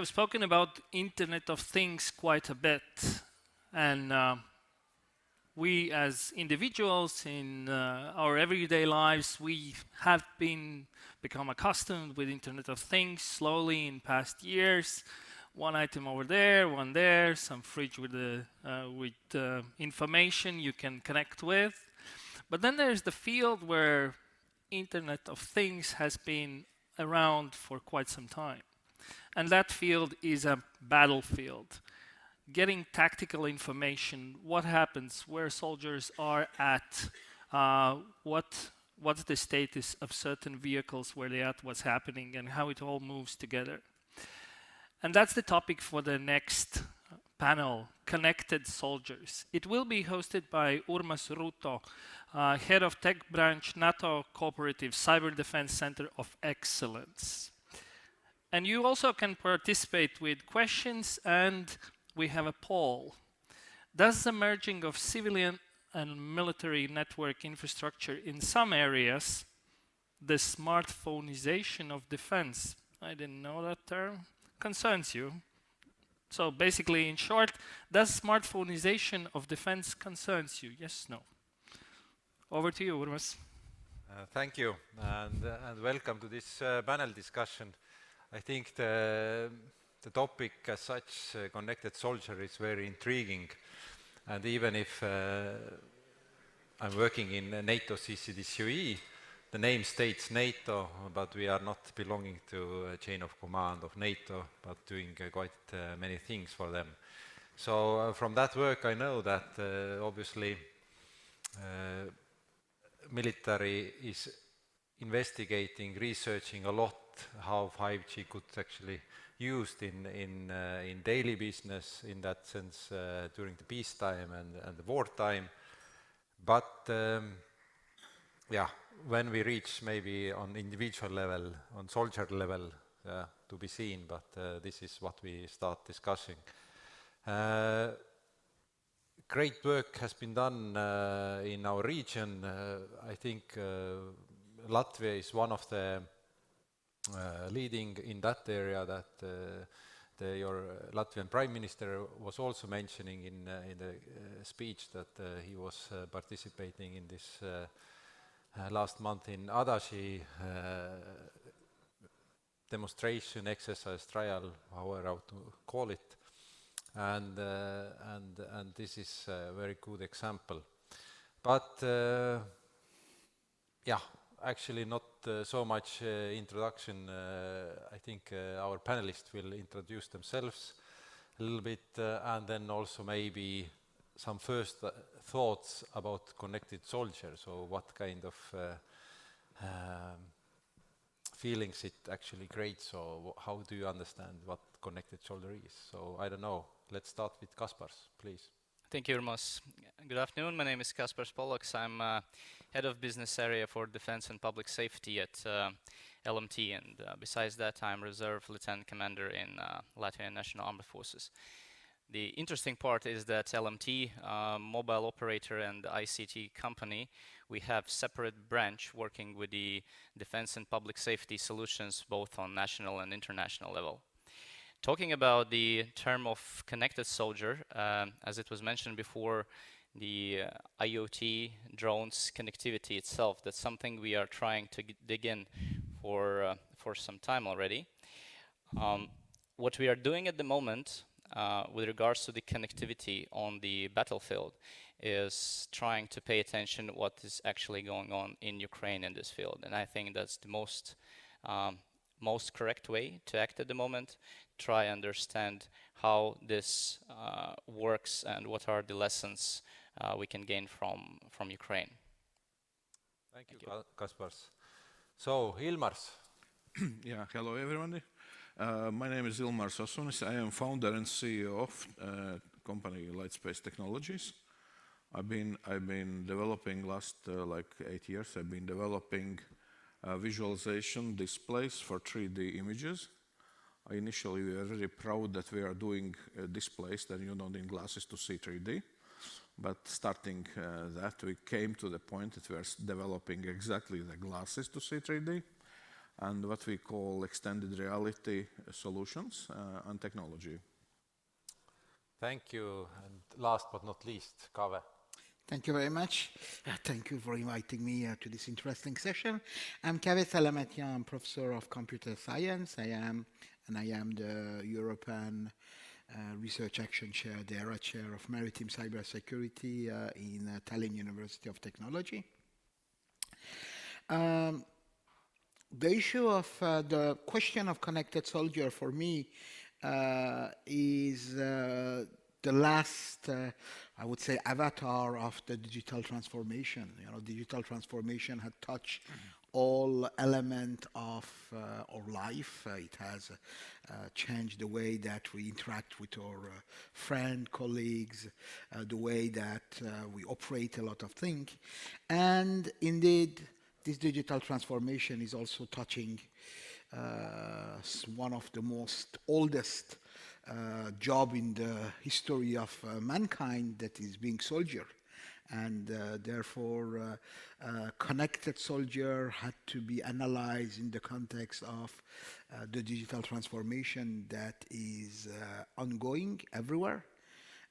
have spoken about Internet of Things quite a bit, and we as individuals in our everyday lives, we have become accustomed with Internet of Things slowly in past years. One item over there, one there, some fridge with information you can connect with. But then there's the field where Internet of Things has been around for quite some time. And that field is a battlefield. Getting tactical information, what happens, where soldiers are at, what's the status of certain vehicles, where they're at, what's happening, and how it all moves together. And that's the topic for the next panel, Connected Soldiers. It will be hosted by Urmas Ruto, Head of Tech Branch, NATO Cooperative Cyber Defense Center of Excellence. And you also can participate with questions, and we have a poll. Does the merging of civilian and military network infrastructure in some areas, the smartphoneization of defense, I didn't know that term, concerns you? So basically, in short, does smartphoneization of defense concerns you? Yes, no. Over to you, Urmas. Thank you, and welcome to this panel discussion. I think the topic as such, connected soldier, is very intriguing. And even if I'm working in NATO CCDCOE, the name states NATO, but we are not belonging to a chain of command of NATO, but doing quite many things for them. So from that work I know that obviously military is investigating, researching a lot how 5G could actually used in daily business, in that sense, during the peacetime and the wartime. But yeah, when we reach maybe on individual level, on soldier level, to be seen, but this is what we start discussing. Great work has been done in our region. I think Latvia is one of the leading in that area, that your Latvian Prime Minister was also mentioning in the speech that he was participating in this last month in Adaši demonstration, exercise, trial, however how to call it, and this is a very good example. But yeah, actually not so much introduction. I think our panelists will introduce themselves a little bit, and then also maybe some first thoughts about connected soldier. So what kind of feelings it actually creates, or how do you understand what connected soldier is? So I don't know, let's start with Kaspars, please. Thank you, Urmas. Good afternoon, my name is Kaspars Polloks. I'm Head of Business Area for Defense and Public Safety at LMT, and besides that I'm Reserve Lieutenant Commander in Latvian National Armed Forces. The interesting part is that LMT, mobile operator and ICT company, we have separate branch working with the defense and public safety solutions both on national and international level. Talking about the term of connected soldier, as it was mentioned before, the IoT, drones, connectivity itself, that's something we are trying to dig in for some time already. What we are doing at the moment with regards to the connectivity on the battlefield is trying to pay attention what is actually going on in Ukraine in this field. And I think that's the most correct way to act at the moment. Try understand how this works and what are the lessons we can gain from Ukraine. Thank you. Kaspars. So, Ilmars. Yeah, hello everyone. My name is Ilmars Osunis. I am founder and CEO of company Lightspace Technologies. I've been developing last like 8 years. I've been developing visualization displays for 3D images. Initially, we were very proud that we are doing displays that you don't need glasses to see 3D. But starting that, we came to the point that we are developing exactly the glasses to see 3D. and what we call extended reality solutions and technology. Thank you. And last but not least, Kave. Thank you very much. Thank you for inviting me to this interesting session. I'm Kave Salamatian. I'm professor of computer science. I am the European Research Action Chair, the ERA Chair of Maritime Cybersecurity in Tallinn University of Technology. The issue of the question of connected soldier for me is the last, I would say, avatar of the digital transformation. You know, digital transformation had touched all elements of our life. It has changed the way that we interact with our friends, colleagues, the way that we operate a lot of things. And indeed, this digital transformation is also touching one of the most oldest job in the history of mankind, that is being soldier. And therefore, connected soldier had to be analyzed in the context of the digital transformation that is ongoing everywhere,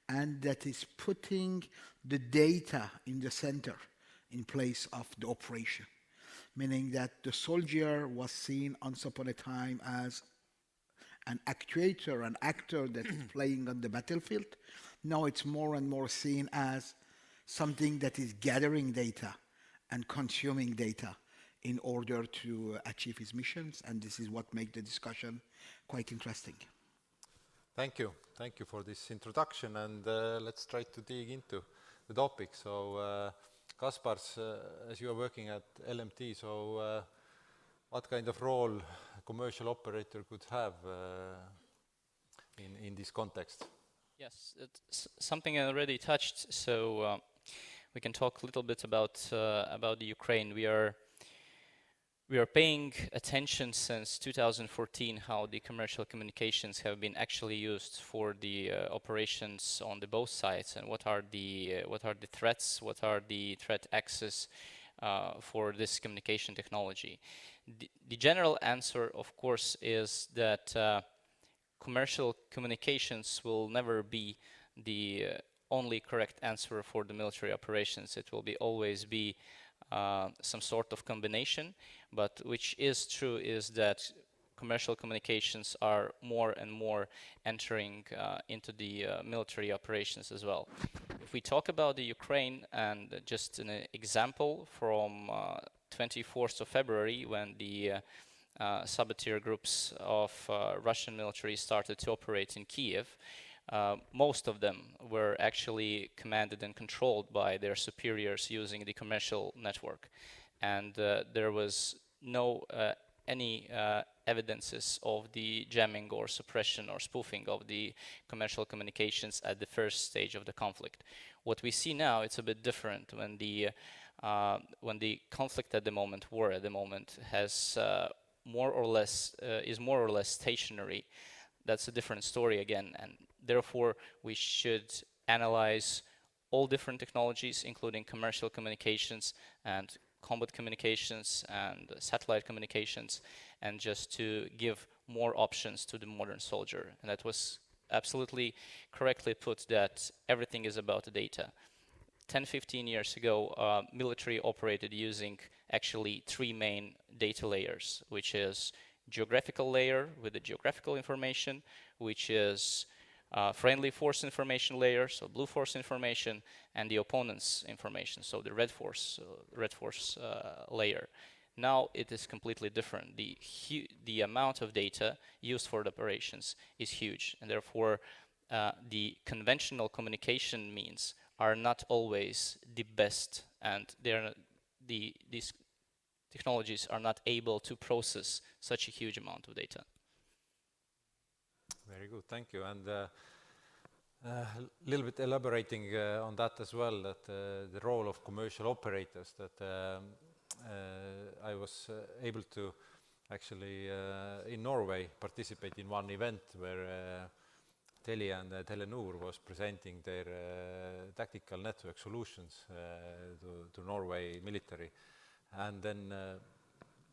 and that is putting the data in the center in place of the operation. Meaning that the soldier was seen once upon a time as an actuator, an actor that is playing on the battlefield. Now it's more and more seen as something that is gathering data and consuming data in order to achieve his missions, and this is what makes the discussion quite interesting. Thank you. Thank you for this introduction, and let's try to dig into the topic. So, Kaspars, as you are working at LMT, so what kind of role a commercial operator could have in this context? Yes, it's something I already touched. So we can talk a little bit about the Ukraine. We are paying attention since 2014 how the commercial communications have been actually used for the operations on the both sides, and what are the threats, what are the threat axes for this communication technology. The general answer, of course, is that commercial communications will never be the only correct answer for the military operations. It will always be some sort of combination, but which is true is that commercial communications are more and more entering into the military operations as well. If we talk about the Ukraine, and just an example from 24th of February, when the saboteur groups of Russian military started to operate in Kiev, most of them were actually commanded and controlled by their superiors using the commercial network, and there was no any evidences of the jamming or suppression or spoofing of the commercial communications at the first stage of the conflict. What we see now, it's a bit different when the conflict at the moment, war at the moment, has more or less stationary. That's a different story again, and therefore we should analyze all different technologies, including commercial communications and combat communications and satellite communications, and just to give more options to the modern soldier. And that was absolutely correctly put, that everything is about the data. 10-15 years ago, military operated using actually three main data layers, which is geographical layer with the geographical information, which is friendly force information layer, so blue force information, and the opponent's information, so the red force layer. Now it is completely different. The amount of data used for the operations is huge, and therefore the conventional communication means are not always the best, and these technologies are not able to process such a huge amount of data. Very good, thank you. And a little bit elaborating on that as well, that the role of commercial operators, that I was able to actually in Norway participate in one event where Telia and Telenor was presenting their tactical network solutions to Norway military. And then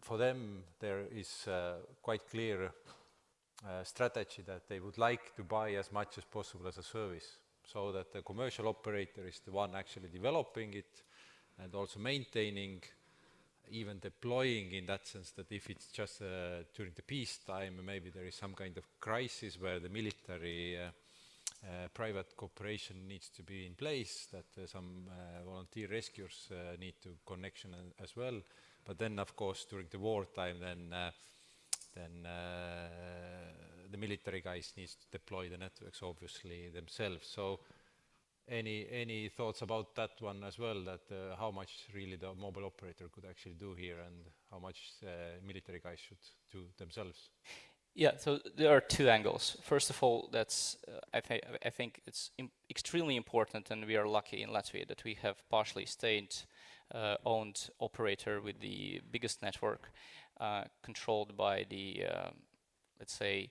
for them there is quite clear strategy that they would like to buy as much as possible as a service, so that the commercial operator is the one actually developing it and also maintaining, even deploying, in that sense that if it's just during the peacetime, maybe there is some kind of crisis where the military private cooperation needs to be in place, that some volunteer rescuers need to connection as well. But then, of course, during the wartime, then the military guys needs to deploy the networks, obviously, themselves. So any thoughts about that one as well, that how much really the mobile operator could actually do here and how much military guys should do themselves? Yeah, so there are two angles. First of all, that's I think it's extremely important, and we are lucky in Latvia that we have partially state-owned operator with the biggest network, controlled by the let's say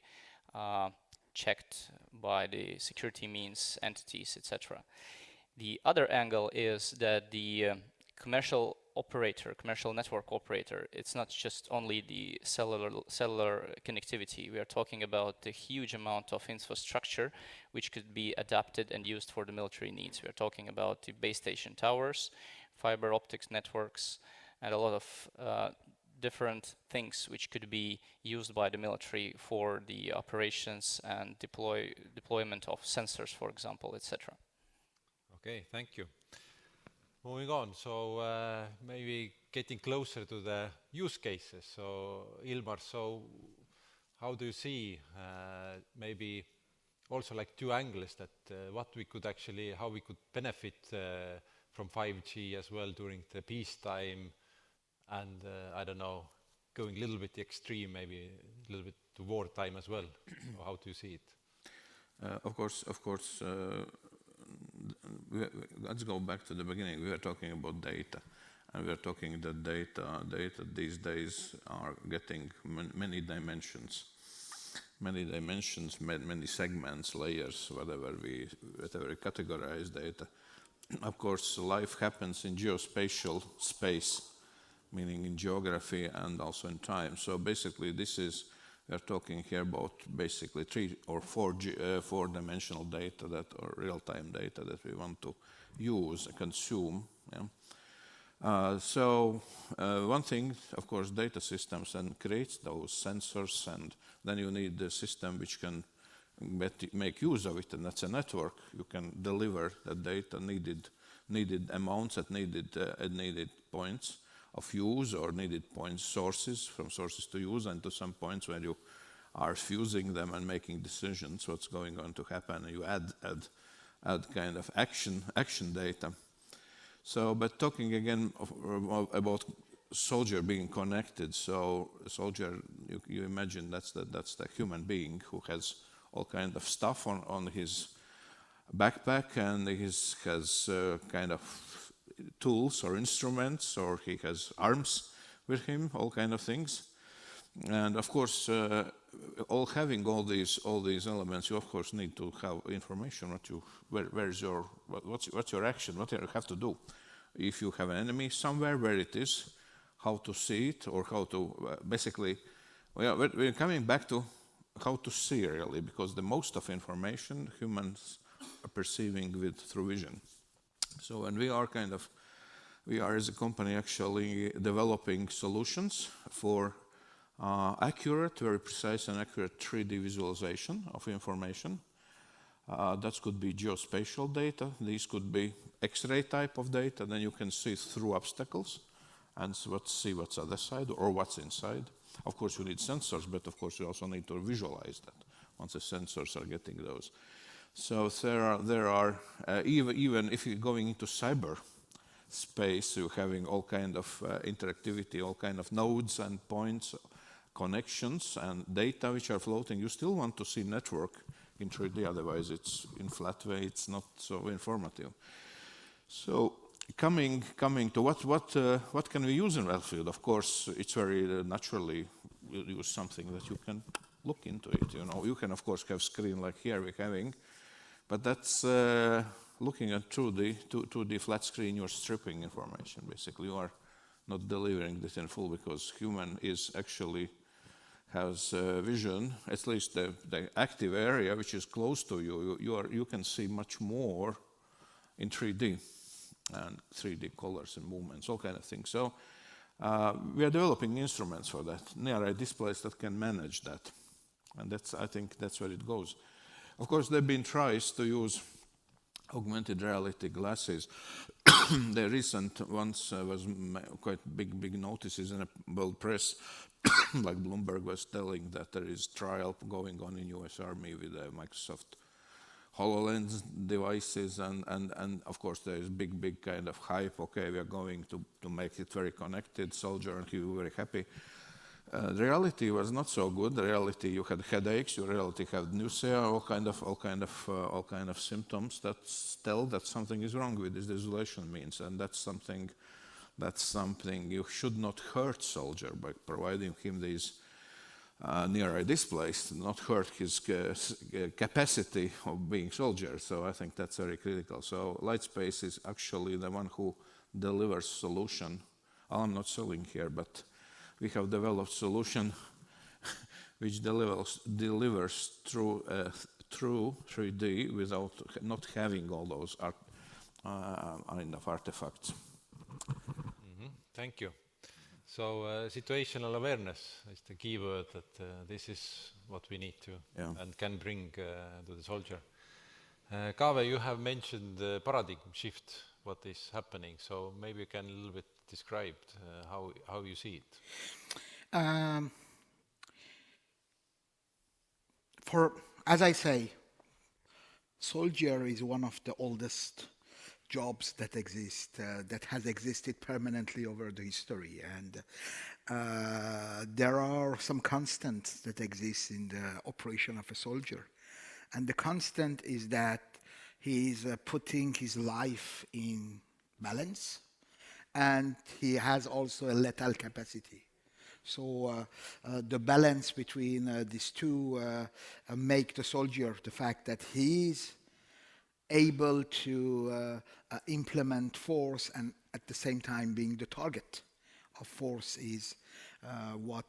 checked by the security means entities, etc. The other angle is that the commercial network operator, it's not just only the cellular connectivity. We are talking about a huge amount of infrastructure which could be adapted and used for the military needs. We are talking about the base station towers, fiber optics networks, and a lot of different things which could be used by the military for the operations and deployment of sensors, for example, etc. Okay, thank you. Moving on, so maybe getting closer to the use cases. So Ilmar, so how do you see maybe also like two angles, that what we could actually, how we could benefit from 5G as well during the peacetime, and I don't know, going a little bit extreme, maybe a little bit to wartime as well. So how do you see it? Of course, let's go back to the beginning. We were talking about data, and we are talking that data these days are getting many dimensions, many segments, layers, whatever we categorize data. Of course, life happens in geospatial space, meaning in geography and also in time. So basically, we are talking here about basically 3 or 4 dimensional data, or real-time data that we want to use and consume. Yeah? So one thing, of course, data systems then creates those sensors, and then you need the system which can make use of it, and that's a network. You can deliver the data, needed amounts at needed points of use, or needed point sources, from sources to use, and to some points where you are fusing them and making decisions what's going on to happen, and you add kind of action data. So, but talking again about soldier being connected, so soldier, you imagine that's the human being who has all kind of stuff on his backpack, and he has kind of tools or instruments, or he has arms with him, all kind of things. And of course, having all these elements, you of course need to have information. What's your action? What you have to do? If you have an enemy somewhere, where it is, how to see it, or how to basically. We're coming back to how to see really, because the most of information humans are perceiving through vision. So, and we are as a company actually developing solutions for very precise and accurate 3D visualization of information. That could be geospatial data. These could be X-ray type of data. Then you can see through obstacles and see what's other side or what's inside. Of course, you need sensors, but of course you also need to visualize that once the sensors are getting those. So there are even if you're going into cyber space, you're having all kind of interactivity, all kind of nodes and points, connections and data which are floating. You still want to see network in 3D, otherwise it's in flat way, it's not so informative. So coming to what can we use in Battlefield? Of course, it's very naturally we'll use something that you can look into it. You can of course have screen like here we're having, but that's looking at 2D flat screen. You're stripping information. Basically, you are not delivering this in full, because human is actually has vision, at least the active area which is close to you, you can see much more in 3D and 3D colors and movements, all kind of things. So we are developing instruments for that, near-eye displays that can manage that. And I think that's where it goes. Of course, there have been tries to use augmented reality glasses. The recent ones was quite big notices in the world press. Like Bloomberg was telling that there is trial going on in US Army with Microsoft HoloLens devices, and of course there is big kind of hype. Okay, we are going to make it very connected, soldier, and he was very happy. The reality was not so good. The reality, you had headaches. You reality had nausea, all kind of symptoms that tell that something is wrong with this isolation means, and that's something you should not hurt soldier by providing him these near-eye displays, not hurt his capacity of being soldier. So I think that's very critical. So Lightspace is actually the one who delivers solution. I'm not selling here, but we have developed solution which delivers through 3D without not having all those kind of artifacts. Thank you. So situational awareness is the key word, that this is what we need to and can bring to the soldier. Kave, you have mentioned the paradigm shift, what is happening. So maybe you can a little bit describe how you see it. As I say, soldier is one of the oldest jobs that exist, that has existed permanently over the history, and there are some constants that exist in the operation of a soldier, and the constant is that he is putting his life in balance, and he has also a lethal capacity. So the balance between these two make the soldier, the fact that he is able to implement force and at the same time being the target of force is what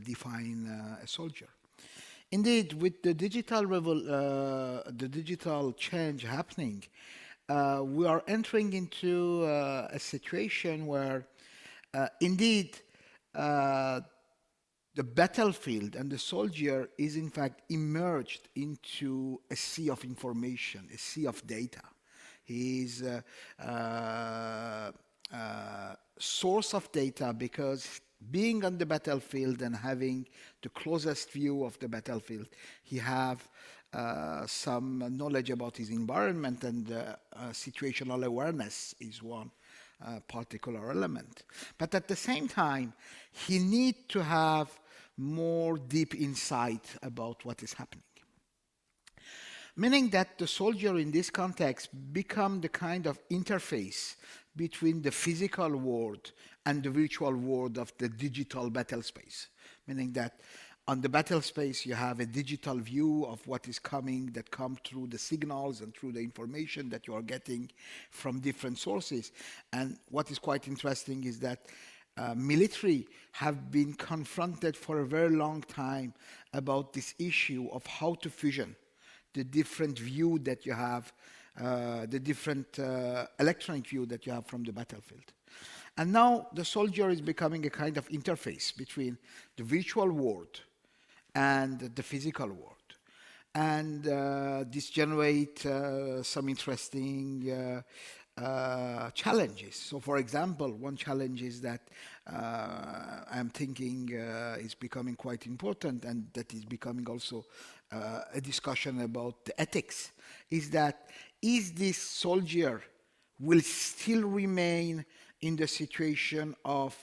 define a soldier. Indeed, with the digital change happening, we are entering into a situation where indeed the battlefield and the soldier is in fact immersed into a sea of information, a sea of data. He is a source of data because being on the battlefield and having the closest view of the battlefield, he have some knowledge about his environment, and situational awareness is one particular element. But at the same time, he needs to have more deep insight about what is happening. Meaning that the soldier in this context become the kind of interface between the physical world and the virtual world of the digital battle space. Meaning that on the battle space, you have a digital view of what is coming, that come through the signals and through the information that you are getting from different sources. And what is quite interesting is that military have been confronted for a very long time about this issue of how to fusion the different view that you have, the different electronic view that you have from the battlefield. And now the soldier is becoming a kind of interface between the virtual world and the physical world. And this generates some interesting challenges. So for example, one challenge is that I'm thinking is becoming quite important, and that is becoming also a discussion about the ethics, is this soldier will still remain in the situation of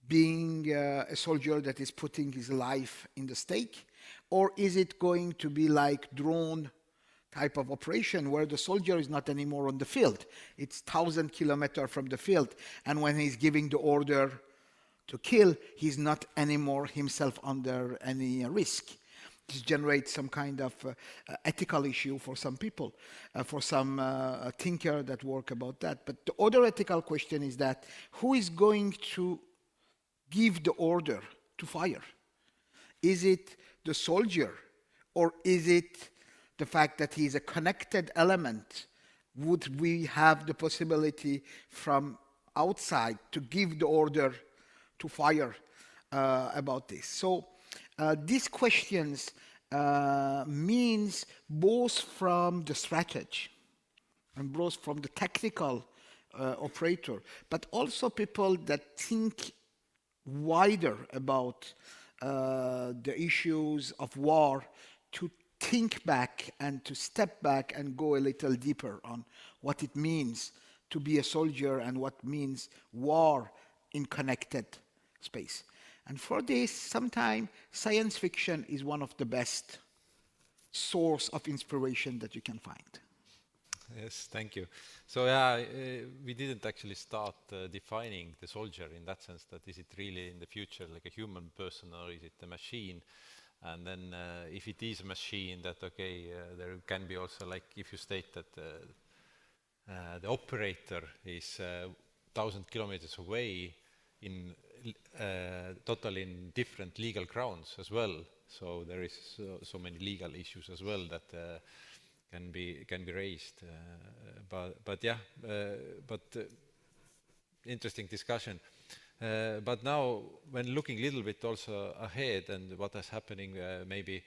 being a soldier that is putting his life in the stake, or is it going to be like drone type of operation where the soldier is not anymore on the field? It's 1,000 kilometers from the field, and when he's giving the order to kill, he's not anymore himself under any risk. this generates some kind of ethical issue for some people, for some thinker that work about that. But the other ethical question is that who is going to give the order to fire? Is it the soldier, or is it the fact that he's a connected element? Would we have the possibility from outside to give the order to fire about this? So these questions means both from the strategy and both from the technical operator, but also people that think wider about the issues of war, to think back and to step back and go a little deeper on what it means to be a soldier and what means war in connected space. And for this, sometimes science fiction is one of the best source of inspiration that you can find. Yes, thank you. So yeah, we didn't actually start defining the soldier in that sense, that is it really in the future like a human person or is it a machine? And then if it is a machine, that okay, there can be also like if you state that the operator is 1,000 kilometers away in totally in different legal grounds as well. So there is so many legal issues as well that can be raised. But yeah, interesting discussion. But now, when looking a little bit also ahead and what is happening maybe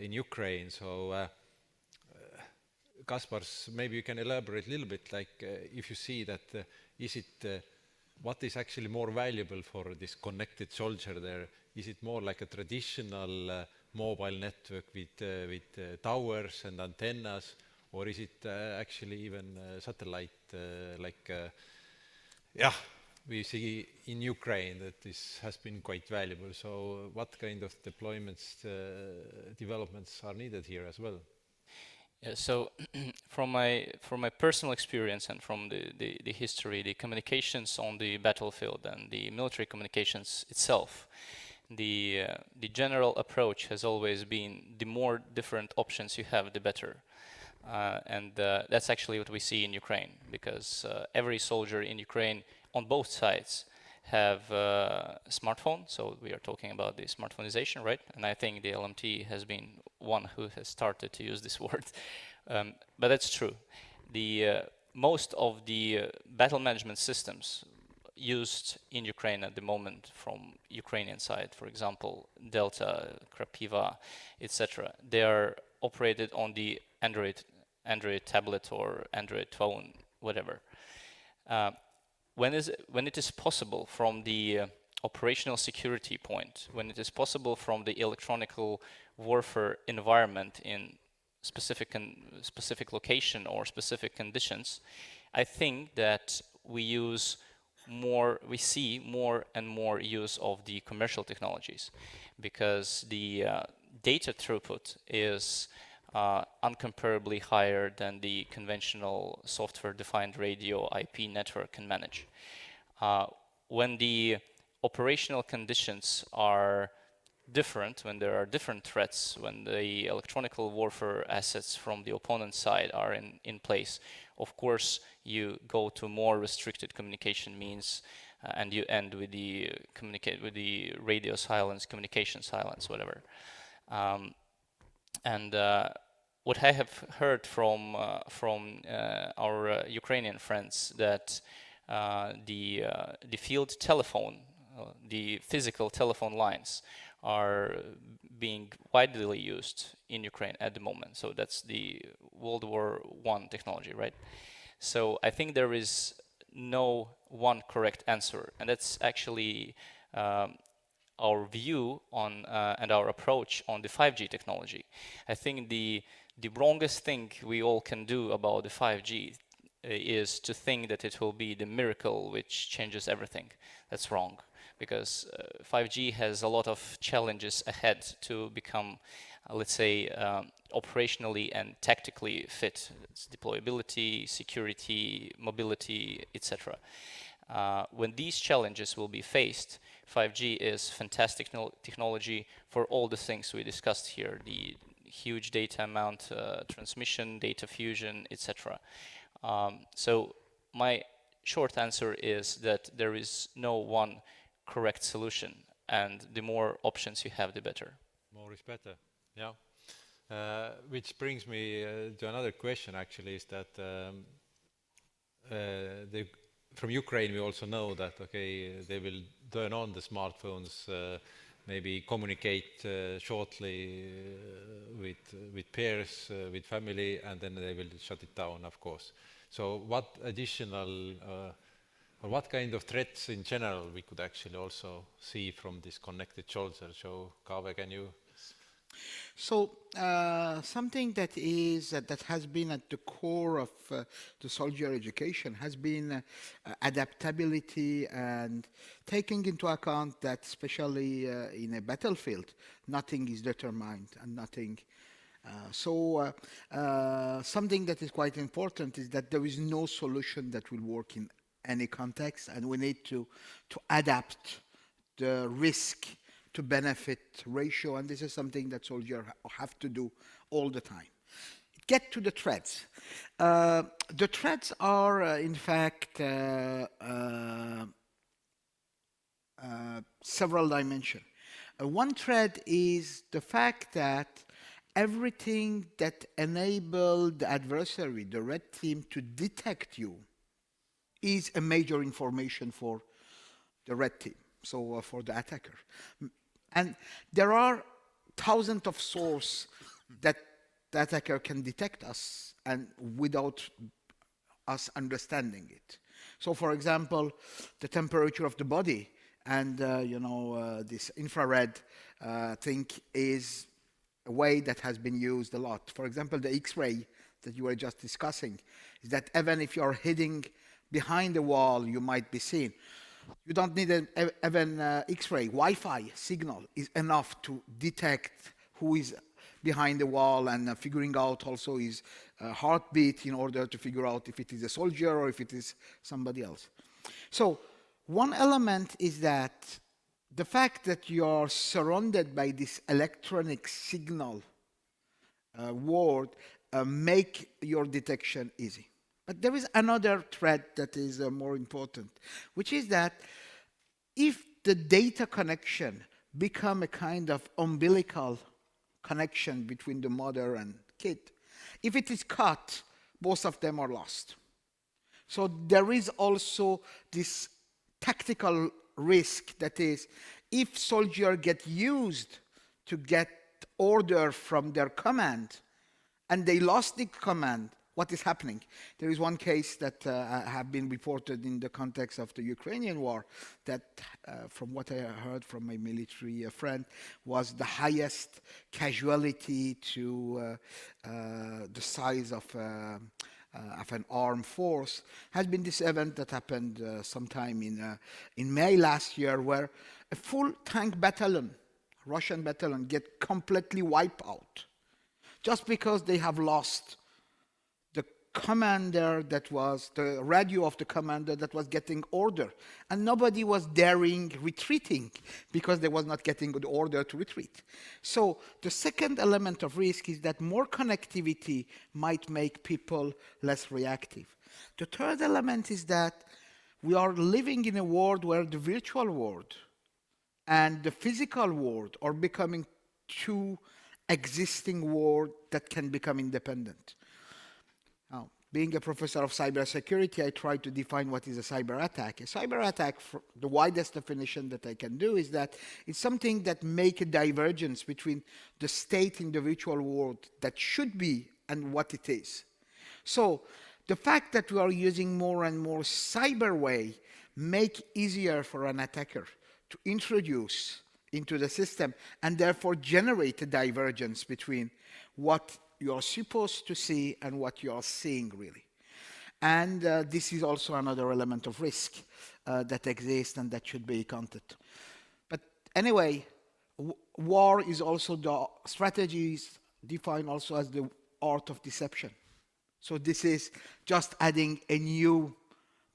in Ukraine, so Kaspars, maybe you can elaborate a little bit, like if you see that, is it, what is actually more valuable for this connected soldier there? Is it more like a traditional mobile network with towers and antennas, or is it actually even satellite yeah, we see in Ukraine that this has been quite valuable. So what kind of deployments, developments are needed here as well? Yeah, so from my personal experience and from the history, the communications on the battlefield and the military communications itself, the general approach has always been the more different options you have, the better. And that's actually what we see in Ukraine, because every soldier in Ukraine on both sides have a smartphone. So we are talking about the smartphoneization, right? And I think the LMT has been one who has started to use this word. But that's true. The most of the battle management systems used in Ukraine at the moment from Ukrainian side, for example, Delta, Krapiva, etc., they are operated on the Android tablet or Android phone, whatever. When it is possible from the operational security point, when it is possible from the electronical warfare environment in specific location or specific conditions, I think that we see more and more use of the commercial technologies, because the data throughput is uncomparably higher than the conventional software-defined radio IP network can manage. When the operational conditions are different, when there are different threats, when the electronical warfare assets from the opponent side are in place, of course you go to more restricted communication means, and you end with the radio silence, communication silence, whatever. What I have heard from our Ukrainian friends, that the field telephone, the physical telephone lines, are being widely used in Ukraine at the moment. So that's the World War I technology, right? So I think there is no one correct answer, and that's actually our view on and our approach on the 5G technology. I think the wrongest thing we all can do about the 5G is to think that it will be the miracle which changes everything. That's wrong, because 5G has a lot of challenges ahead to become, let's say, operationally and tactically fit. It's deployability, security, mobility, etc. When these challenges will be faced, 5G is fantastic technology for all the things we discussed here, the huge data amount, transmission, data fusion, etc. So my short answer is that there is no one correct solution, and the more options you have, the better. More is better, yeah. Which brings me to another question, actually, is that from Ukraine we also know that, okay, they will turn on the smartphones, maybe communicate shortly with peers, with family, and then they will shut it down, of course. So what additional, or what kind of threats in general we could actually also see from this connected soldier? So, Kave, can you? So something that is that has been at the core of the soldier education has been adaptability and taking into account that, especially in a battlefield, nothing is determined and nothing. Something that is quite important is that there is no solution that will work in any context, and we need to adapt the risk to benefit ratio, and this is something that soldiers have to do all the time. Get to the threats. The threats are, in fact, several dimensions. One threat is the fact that everything that enabled the adversary, the red team, to detect you is a major information for the red team, so for the attacker. And there are thousands of sources that the attacker can detect us and without us understanding it. So, for example, the temperature of the body and this infrared thing is a way that has been used a lot. For example, the X-ray that you were just discussing is that even if you're hiding behind the wall, you might be seen. You don't need even X-ray. Wi-Fi signal is enough to detect who is behind the wall, and figuring out also his heartbeat in order to figure out if it is a soldier or if it is somebody else. So one element is that the fact that you are surrounded by this electronic signal world make your detection easy. But there is another threat that is more important, which is that if the data connection become a kind of umbilical connection between the mother and kid, if it is cut, both of them are lost. So there is also this tactical risk, that is, if soldiers get used to get order from their command and they lost the command, what is happening? There is one case that have been reported in the context of the Ukrainian war that, from what I heard from my military friend, was the highest casualty to the size of an armed force, has been this event that happened sometime in May last year, where a full tank battalion, Russian battalion, get completely wiped out just because they have lost commander that was the radio of the commander that was getting order, and nobody was daring retreating because they was not getting the order to retreat. So the second element of risk is that more connectivity might make people less reactive. The third element is that we are living in a world where the virtual world and the physical world are becoming two existing worlds that can become independent. Now, being a professor of cybersecurity, I try to define what is a cyber attack. A cyber attack, the widest definition that I can do, is that it's something that makes a divergence between the state in the virtual world that should be and what it is. So the fact that we are using more and more cyber way make easier for an attacker to introduce into the system and therefore generate a divergence between what you are supposed to see and what you are seeing really. And this is also another element of risk that exists and that should be accounted. But anyway, war is also the strategies defined also as the art of deception. So this is just adding a new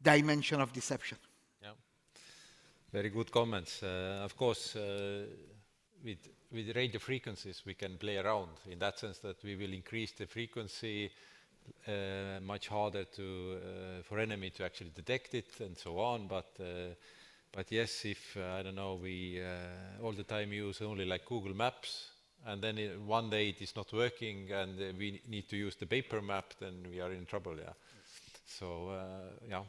dimension of deception. Yeah. Very good comments. Of course, with radio frequencies, we can play around in that sense that we will increase the frequency, much harder to for enemy to actually detect it and so on. But yes, if I don't know, we all the time use only like Google Maps, and then one day it is not working, and we need to use the paper map, then we are in trouble. Yeah. So yeah.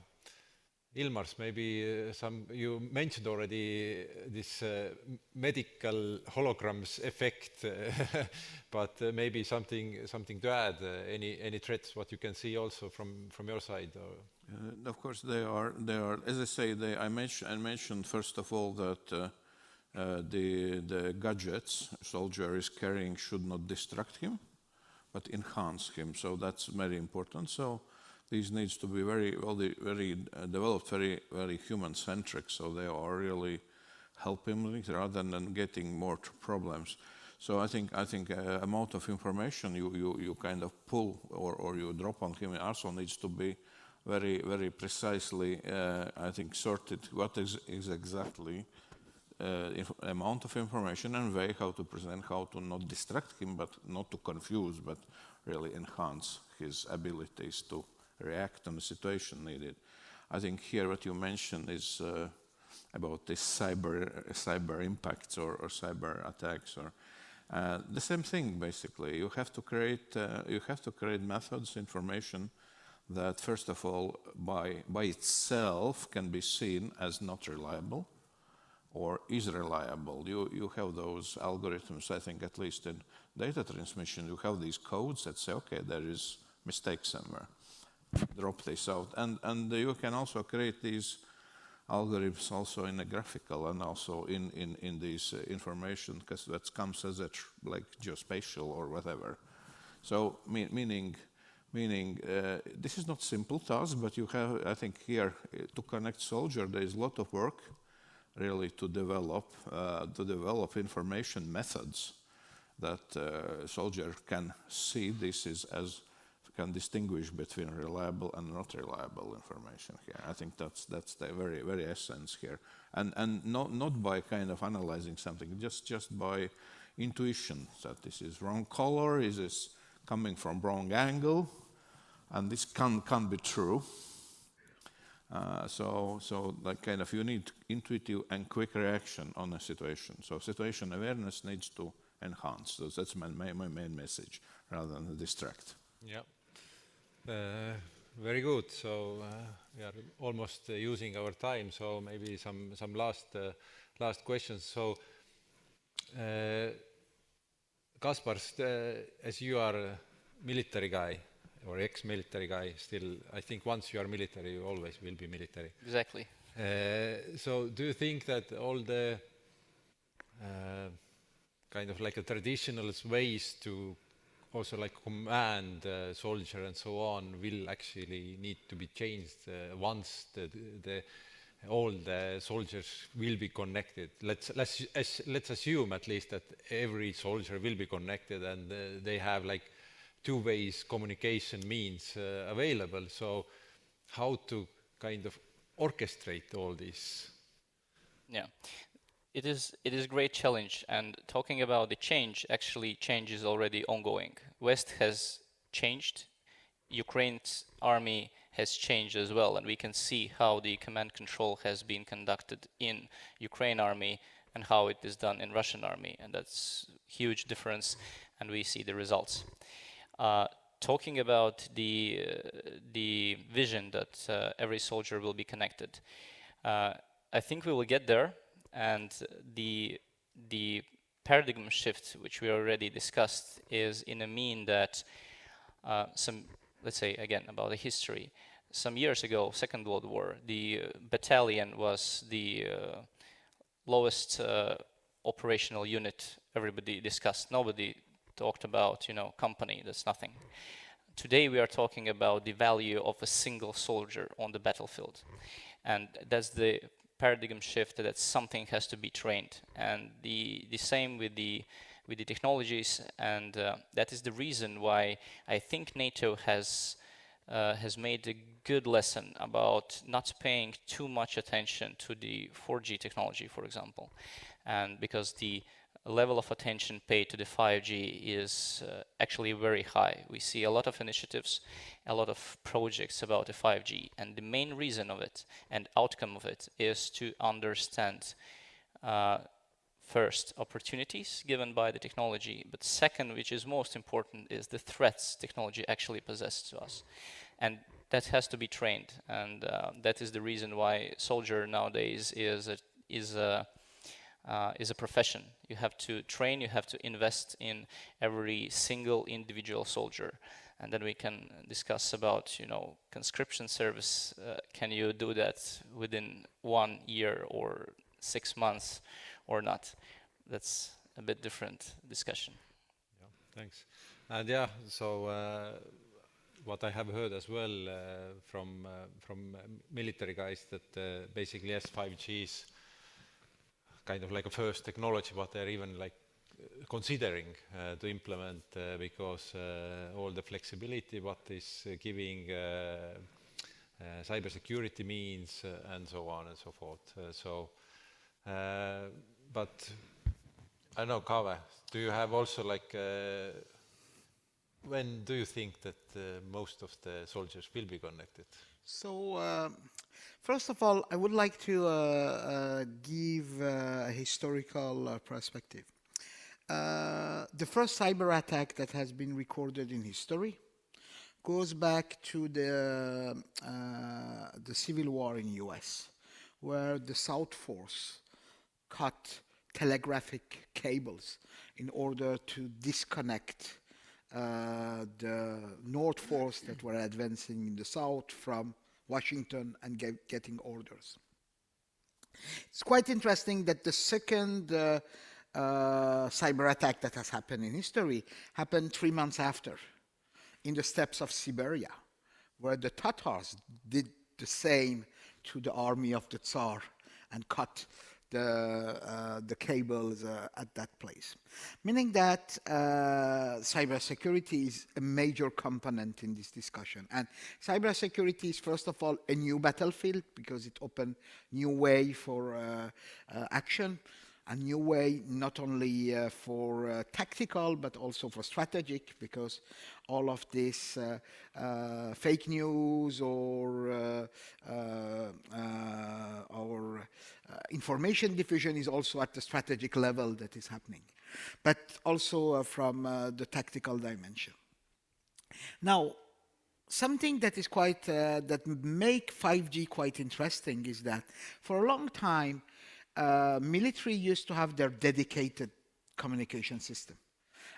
Ilmars, maybe you mentioned already this medical holograms effect, but maybe something to add. Any threats what you can see also from your side? Or? Of course, they are. As I say, I mentioned first of all that the gadgets soldier is carrying should not distract him, but enhance him. So that's very important. So these needs to be very developed, very human-centric. So they are really helping rather than getting more problems. So I think amount of information you kind of pull or you drop on him also needs to be very precisely I think sorted. What is exactly amount of information and way how to present, how to not distract him, but not to confuse, but really enhance his abilities to react on the situation needed. I think here what you mentioned is about this cyber impacts or cyber attacks or the same thing basically. You have to create methods, information that first of all by itself can be seen as not reliable or is reliable. You have those algorithms, I think at least in data transmission, you have these codes that say, okay, there is mistake somewhere. Drop this out, and you can also create these algorithms also in a graphical and also in these information because that comes as a like geospatial or whatever. So meaning this is not simple task, but you have, I think here to connect soldier there is a lot of work really to develop information methods that soldier can see this is as can distinguish between reliable and not reliable information here. I think that's the very essence here, and not by kind of analyzing something, just by intuition that this is wrong color, is this coming from wrong angle, and this can't be true. So like kind of you need intuitive and quick reaction on a situation. So situation awareness needs to enhance. So that's my main message rather than distract. Yeah. Very good. So we are almost using our time. So maybe some last questions. So Kaspar, as you are a military guy or ex-military guy, still I think once you are military, you always will be military. Exactly. So do you think that all the kind of like a traditional ways to also like command soldier and so on will actually need to be changed once all the soldiers will be connected? Let's assume at least that every soldier will be connected and they have like two ways communication means available. So how to kind of orchestrate all this? Yeah. It is a great challenge, and talking about the change, actually change is already ongoing. West has changed, Ukraine's army has changed as well, and we can see how the command control has been conducted in Ukraine army and how it is done in Russian army, and that's huge difference, and we see the results. Talking about the vision that every soldier will be connected, I think we will get there. And the paradigm shift, which we already discussed, is in a mean that let's say again about the history. Some years ago, Second World War, the battalion was the lowest operational unit everybody discussed. Nobody talked about, company, that's nothing. Today we are talking about the value of a single soldier on the battlefield. And that's the paradigm shift, that something has to be trained, and the same with the technologies, and that is the reason why I think NATO has has made a good lesson about not paying too much attention to the 4G technology, for example, and because the level of attention paid to the 5G is actually very high. We see a lot of initiatives, a lot of projects about the 5G, and the main reason of it and outcome of it is to understand first, opportunities given by the technology, but second, which is most important, is the threats technology actually possesses to us. And that has to be trained, and that is the reason why soldier nowadays is a profession. You have to train, you have to invest in every single individual soldier. And then we can discuss about, conscription service. Can you do that within 1 year or 6 months or not? That's a bit different discussion. Yeah, thanks. And so what I have heard as well from military guys that basically yes, 5G is kind of like a first technology what they're even like considering to implement because all the flexibility what is giving cybersecurity means and so on and so forth. But I don't know, Kave, do you have also like when do you think that most of the soldiers will be connected? So, first of all, I would like to give a historical perspective. The first cyber attack that has been recorded in history goes back to the Civil War in US, where the South Force cut telegraphic cables in order to disconnect the North Force that were advancing in the South from Washington and getting orders. It's quite interesting that the second cyber attack that has happened in history happened 3 months after in the steppes of Siberia, where the Tatars did the same to the army of the Tsar and cut the cables at that place. Meaning that cybersecurity is a major component in this discussion. And cybersecurity is, first of all, a new battlefield because it opens new way for action, a new way not only for tactical but also for strategic, because all of this fake news or information diffusion is also at the strategic level that is happening, but also from the tactical dimension. Now, something that is quite that make 5G quite interesting is that for a long time, military used to have their dedicated communication system,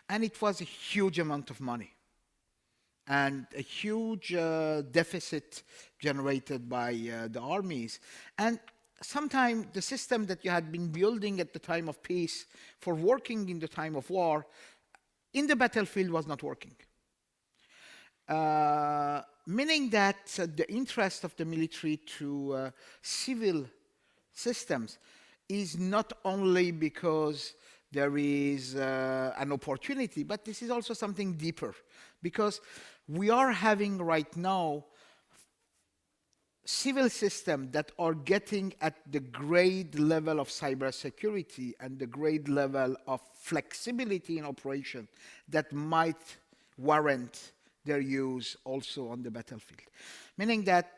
and it was a huge amount of money and a huge deficit generated by the armies. And sometimes the system that you had been building at the time of peace for working in the time of war in the battlefield was not working. Meaning that the interest of the military to civil systems is not only because there is an opportunity, but this is also something deeper, because we are having right now civil systems that are getting at the grade level of cybersecurity and the grade level of flexibility in operation that might warrant their use also on the battlefield. Meaning that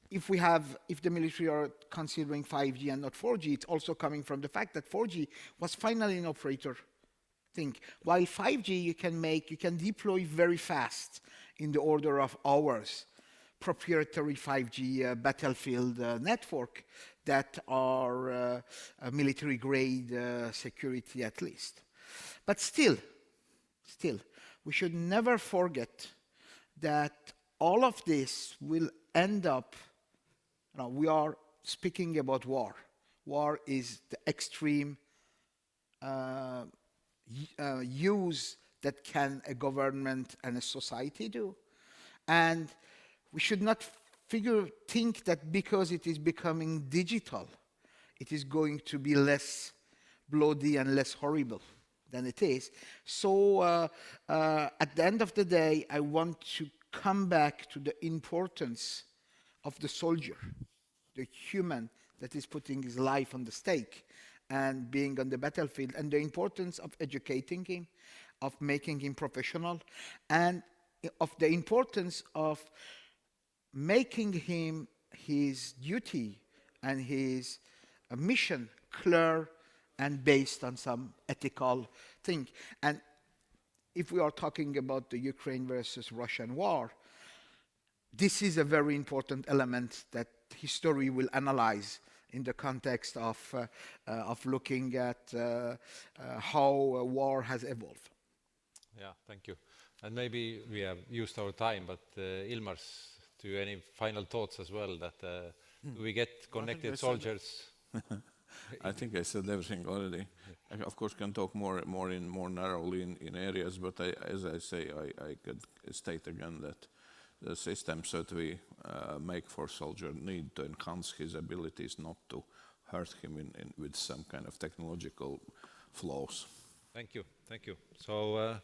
if the military are considering 5G and not 4G, it's also coming from the fact that 4G was finally an operator thing. While 5G you can deploy very fast in the order of hours, proprietary 5G battlefield network that are military grade security at least. But still, we should never forget that all of this will end up, we are speaking about war. War is the extreme use that can a government and a society do. And we should not think that because it is becoming digital, it is going to be less bloody and less horrible than it is. So at the end of the day, I want to come back to the importance of the soldier, the human that is putting his life on the stake and being on the battlefield, and the importance of educating him, of making him professional, and of the importance of making him his duty and his mission clear and based on some ethical thing. And if we are talking about the Ukraine versus Russian war, this is a very important element that history will analyze in the context of looking at how war has evolved. Yeah, thank you. And maybe we have used our time, but Ilmars, do you any final thoughts as well that do we get connected soldiers? I think I said everything already. I, of course, can talk more narrowly in areas, but as I say, I could state again that the systems that we make for soldier need to enhance his abilities, not to hurt him with some kind of technological flaws. Thank you, thank you. So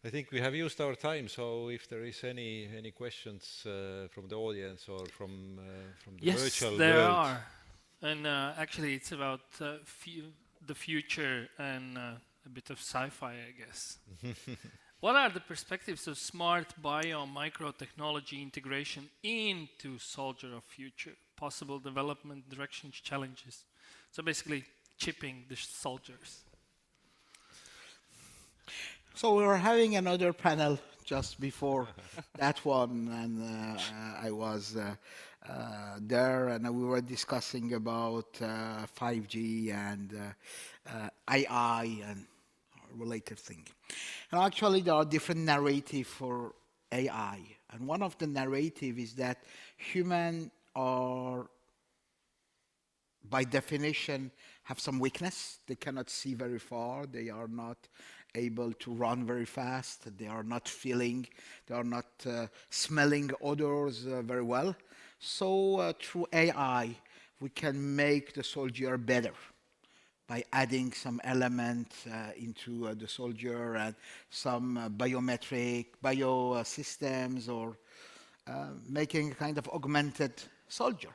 I think we have used our time. So if there is any questions from the audience or from the virtual yes, there world. are. And actually, it's about the future and a bit of sci-fi, I guess. What are the perspectives of smart bio microtechnology integration into soldier of future? Possible development, directions, challenges. So basically, chipping the soldiers. So we were having another panel just before that one, and I was there, and we were discussing about 5G and AI and related thing. And actually, there are different narratives for AI, and one of the narrative is that humans are, by definition, have some weakness. They cannot see very far. They are not able to run very fast. They are not feeling. They are not smelling odors very well. So through AI, we can make the soldier better by adding some element into the soldier and some biometric biosystems, or making a kind of augmented soldier.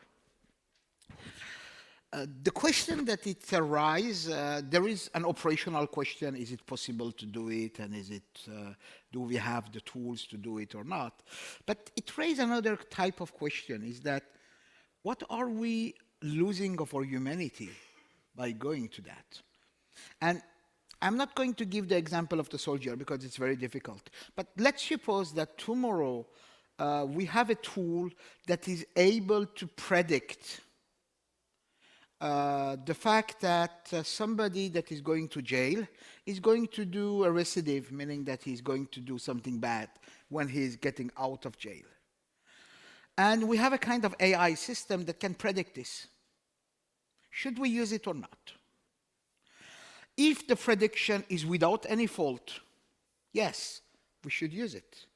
The question that it arises, there is an operational question: is it possible to do it, and do we have the tools to do it or not? But it raises another type of question: is that what are we losing of our humanity by going to that? And I'm not going to give the example of the soldier because it's very difficult. But let's suppose that tomorrow we have a tool that is able to predict the fact that somebody that is going to jail is going to do a recidive, meaning that he's going to do something bad when he's getting out of jail. And we have a kind of AI system that can predict this. Should we use it or not? If the prediction is without any fault, yes, we should use it.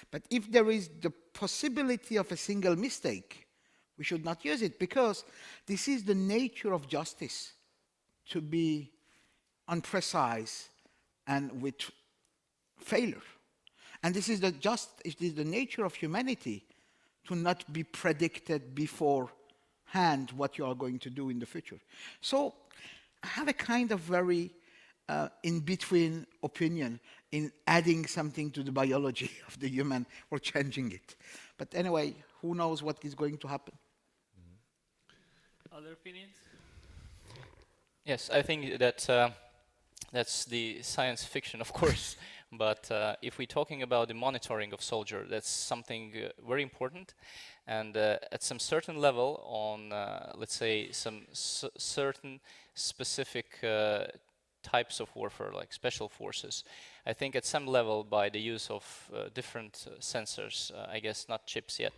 But if there is the possibility of a single mistake, we should not use it, because this is the nature of justice, to be unprecise and with failure. And this is it is the nature of humanity to not be predicted beforehand what you are going to do in the future. So I have a kind of very in-between opinion in adding something to the biology of the human or changing it. But anyway, who knows what is going to happen? Other opinions? Yes, I think that that's the science fiction, of course. But if we're talking about the monitoring of soldier, that's something very important. And at some certain level on, let's say, some certain specific types of warfare, like special forces, I think at some level, by the use of different sensors, I guess not chips yet,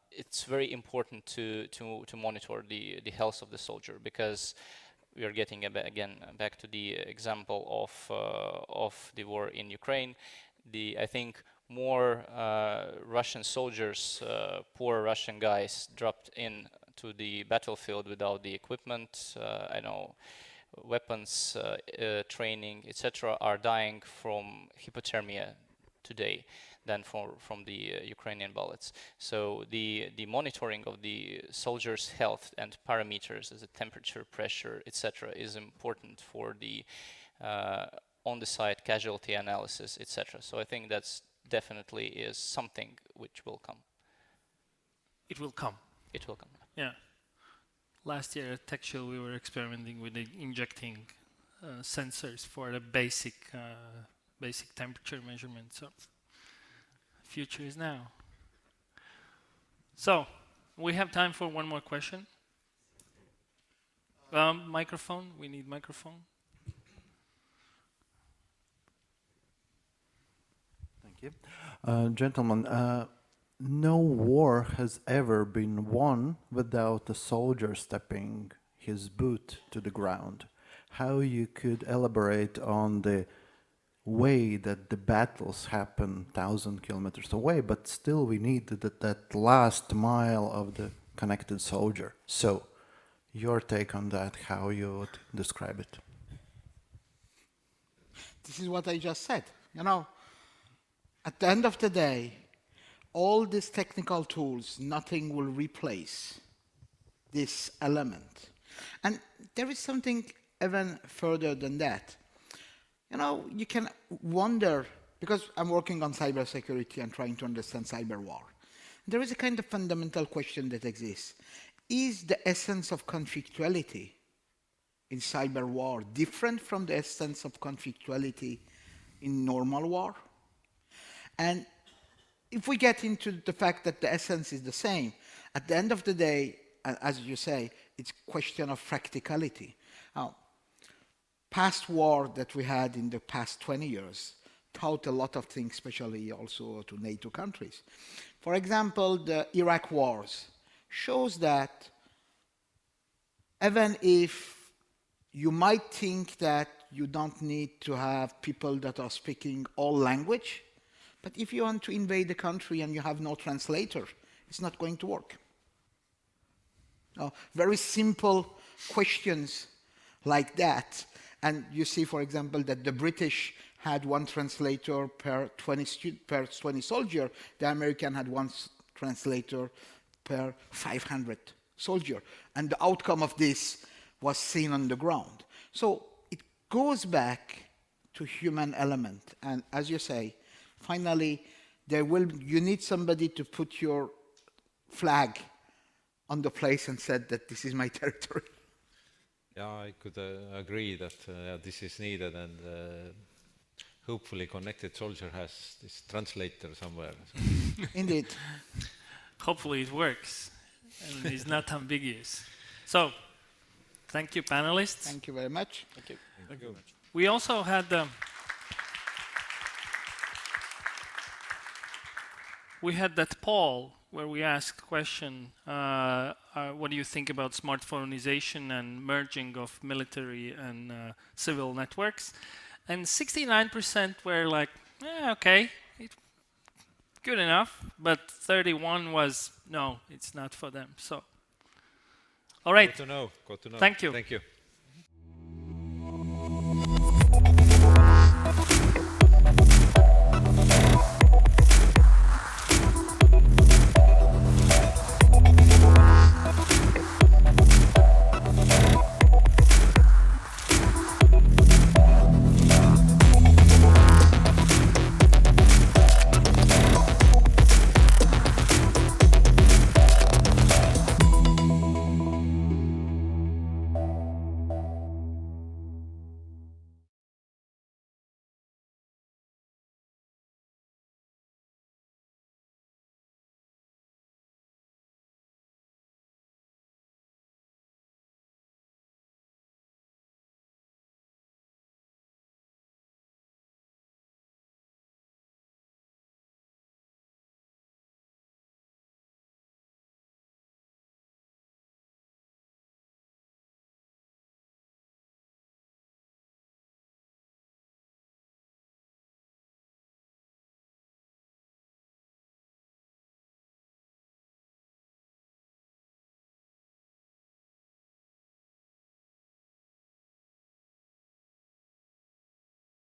it's very important to monitor the health of the soldier, because we are getting again back to the example of the war in Ukraine. I think more Russian soldiers, poor Russian guys, dropped in to the battlefield without the equipment, I know, weapons, training, etc., are dying from hypothermia today than from the Ukrainian bullets. So the monitoring of the soldiers' health and parameters as a temperature, pressure, etc., is important for the on-the-site casualty analysis, etc. So I think that's definitely is something which will come. It will come. It will come. Yeah. Last year at TechShield we were experimenting with injecting sensors for the basic temperature measurement. So future is now. So we have time for one more question. Microphone. We need microphone. Thank you. Gentlemen, no war has ever been won without a soldier stepping his boot to the ground. How you could elaborate on the way that the battles happen 1,000 kilometers away, but still we need that last mile of the connected soldier. So, your take on that, how you would describe it? This is what I just said. You know, at the end of the day, all these technical tools, nothing will replace this element. And there is something even further than that. You know, you can wonder, because I'm working on cybersecurity and trying to understand cyber war. There is a kind of fundamental question that exists. Is the essence of conflictuality in cyber war different from the essence of conflictuality in normal war? And if we get into the fact that the essence is the same, at the end of the day, as you say, it's a question of practicality. Now, past war that we had in the past 20 years taught a lot of things, especially also to NATO countries. For example, the Iraq wars shows that even if you might think that you don't need to have people that are speaking all language, but if you want to invade the country and you have no translator, it's not going to work. Now, very simple questions like that. And you see, for example, that the British had one translator per 20 soldier. The American had one translator per 500 soldier. And the outcome of this was seen on the ground. So it goes back to human element. And as you say, finally, you need somebody to put your flag on the place and said that this is my territory. Yeah, I could agree that this is needed, and hopefully Connected Soldier has this translator somewhere. Indeed. Hopefully it works and is not ambiguous. So, thank you, panelists. Thank you very much. Thank you. Thank you. We also had we had that poll where we asked question, what do you think about smartphoneization and merging of military and civil networks? And 69% were like, okay, good enough, but 31 was, no, it's not for them. So, all right. Good to know. Good to know. Thank you. Thank you.